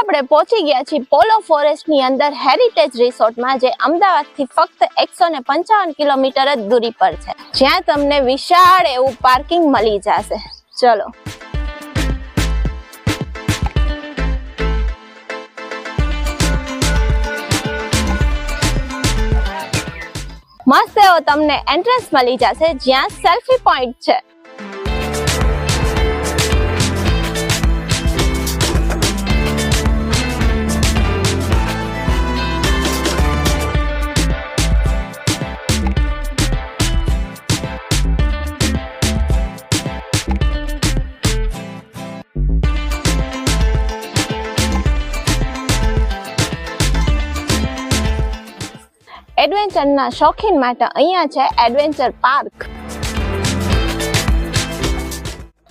આપણે પહોંચી ગયા છીએ પોલો ફોરેસ્ટની અંદર હેરિટેજ રિસોર્ટમાં, જે અમદાવાદથી ફક્ત 155 કિલોમીટર જ દૂરી પર છે, જ્યાં તમને વિશાળ એવું પાર્કિંગ મળી જશે. ચલો મસ્ત એવો તમને એન્ટ્રન્સ મળી જશે, જ્યાં સેલ્ફી પોઈન્ટ છે. એડવેન્ચરના શોખીન માટે અહીંયા છે એડવેન્ચર પાર્ક,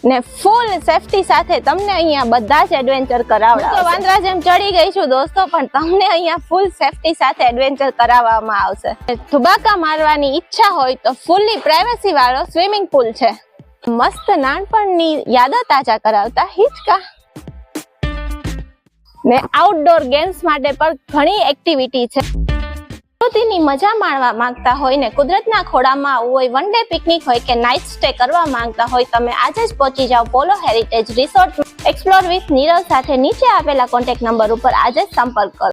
ને ફૂલ સેફટી સાથે તમને અહીંયા બધા જ એડવેન્ચર કરાવડાવશે. તો વાંદરા જેમ ચડી ગઈ છું દોસ્તો, પણ તમને અહીંયા ફૂલ સેફટી સાથે એડવેન્ચર કરાવવામાં આવશે. ધુબાકા મારવાની ઈચ્છા હોય તો ફૂલ્લી પ્રાઇવસી વાળો સ્વિમિંગ પુલ છે. મસ્ત નાનપણની યાદો તાજા કરાવતા હિંચકા, ને આઉટડોર ગેમ્સ માટે પણ ઘણી એક્ટિવિટી છે. પ્રકૃતિની મજા માણવા માંગતા હોય ને કુદરતના ખોળામાં આવવું હોય, વન ડે પિકનિક હોય કે નાઇટ સ્ટે કરવા માંગતા હોય, તમે આજે જ પહોંચી જાઓ Polo Heritage Resort. Explore with Nirav સાથે નીચે આપેલા કોન્ટેક્ટ નંબર ઉપર આજે જ સંપર્ક કરો.